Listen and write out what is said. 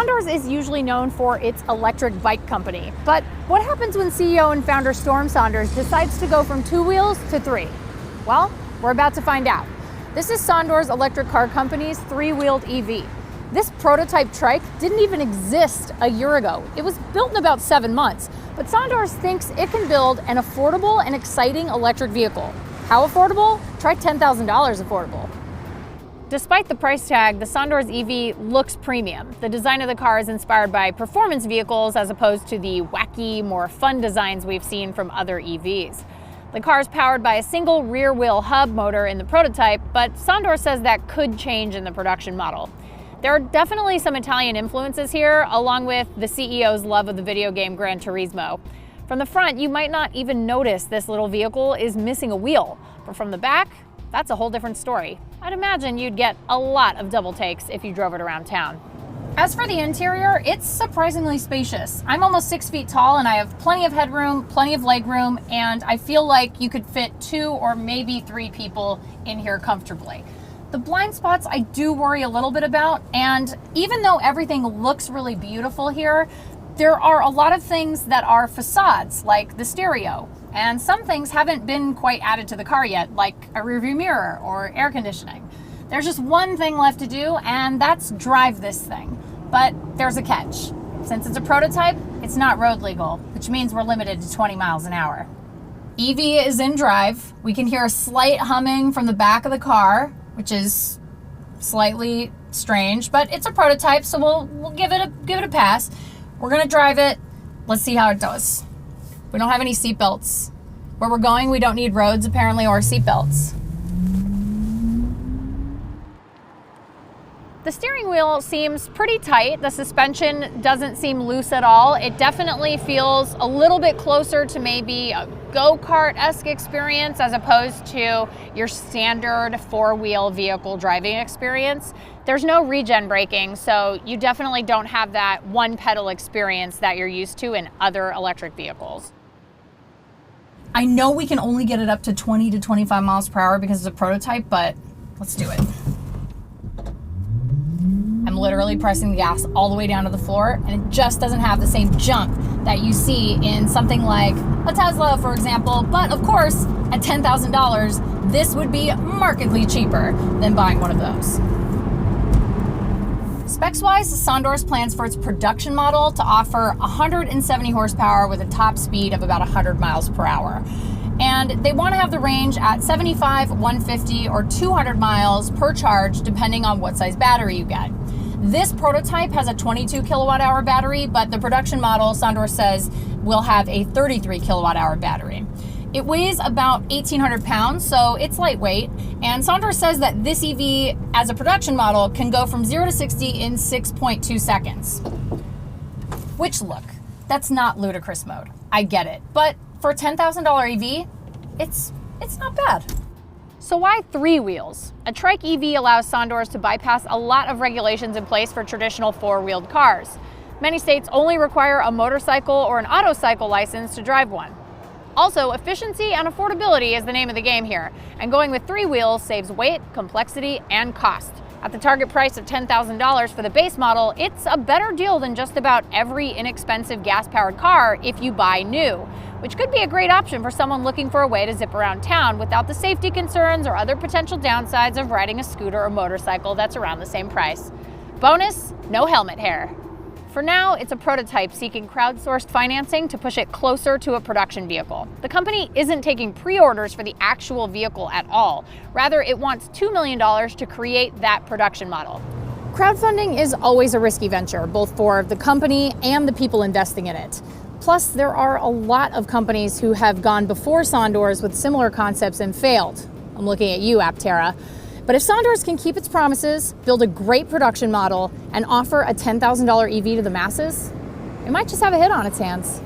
Sondors is usually known for its electric bike company, but what happens when CEO and founder Storm Sondors decides to go from 2 wheels to 3? Well, we're about to find out. This is Sondors Electric Car Company's 3-wheeled EV. This prototype trike didn't even exist a year ago. It was built in about 7 months, but Sondors thinks it can build an affordable and exciting electric vehicle. How affordable? Try $10,000 affordable. Despite the price tag, the Sondors EV looks premium. The design of the car is inspired by performance vehicles as opposed to the wacky, more fun designs we've seen from other EVs. The car is powered by a single rear-wheel hub motor in the prototype, but Sondors says that could change in the production model. There are definitely some Italian influences here, along with the CEO's love of the video game Gran Turismo. From the front, you might not even notice this little vehicle is missing a wheel, but from the back, that's a whole different story. I'd imagine you'd get a lot of double takes if you drove it around town. As for the interior, it's surprisingly spacious. I'm almost 6 feet tall and I have plenty of headroom, plenty of legroom, and I feel like you could fit 2 or maybe 3 people in here comfortably. The blind spots I do worry a little bit about, and even though everything looks really beautiful here, there are a lot of things that are facades, like the stereo, and some things haven't been quite added to the car yet, like a rearview mirror or air conditioning. There's just one thing left to do, and that's drive this thing. But there's a catch. Since it's a prototype, it's not road legal, which means we're limited to 20 miles an hour. EV is in drive. We can hear a slight humming from the back of the car, which is slightly strange, but it's a prototype, so we'll give it a pass. We're gonna drive it. Let's see how it does. We don't have any seatbelts. Where we're going, we don't need roads apparently or seatbelts. The steering wheel seems pretty tight. The suspension doesn't seem loose at all. It definitely feels a little bit closer to maybe a go-kart-esque experience as opposed to your standard 4-wheel vehicle driving experience. There's no regen braking, so you definitely don't have that one-pedal experience that you're used to in other electric vehicles. I know we can only get it up to 20 to 25 miles per hour because it's a prototype, but let's do it. I'm literally pressing the gas all the way down to the floor, and it just doesn't have the same jump that you see in something like a Tesla, for example. But of course, at $10,000, this would be markedly cheaper than buying one of those. Specs-wise, Sondors plans for its production model to offer 170 horsepower with a top speed of about 100 miles per hour. And they want to have the range at 75, 150, or 200 miles per charge, depending on what size battery you get. This prototype has a 22 kilowatt hour battery, but the production model, Sondors says, will have a 33 kilowatt hour battery. It weighs about 1,800 pounds, so it's lightweight. And Sondors says that this EV, as a production model, can go from 0 to 60 in 6.2 seconds. Which, look, that's not ludicrous mode. I get it. But for a $10,000 EV, it's not bad. So why 3 wheels? A trike EV allows Sondors to bypass a lot of regulations in place for traditional 4-wheeled cars. Many states only require a motorcycle or an autocycle license to drive one. Also, efficiency and affordability is the name of the game here, and going with 3 wheels saves weight, complexity, and cost. At the target price of $10,000 for the base model, it's a better deal than just about every inexpensive gas-powered car if you buy new, which could be a great option for someone looking for a way to zip around town without the safety concerns or other potential downsides of riding a scooter or motorcycle that's around the same price. Bonus, no helmet hair. For now, it's a prototype seeking crowdsourced financing to push it closer to a production vehicle. The company isn't taking pre-orders for the actual vehicle at all. Rather, it wants $2 million to create that production model. Crowdfunding is always a risky venture, both for the company and the people investing in it. Plus, there are a lot of companies who have gone before Sondors with similar concepts and failed. I'm looking at you, Aptera. But if Sondors can keep its promises, build a great production model, and offer a $10,000 EV to the masses, it might just have a hit on its hands.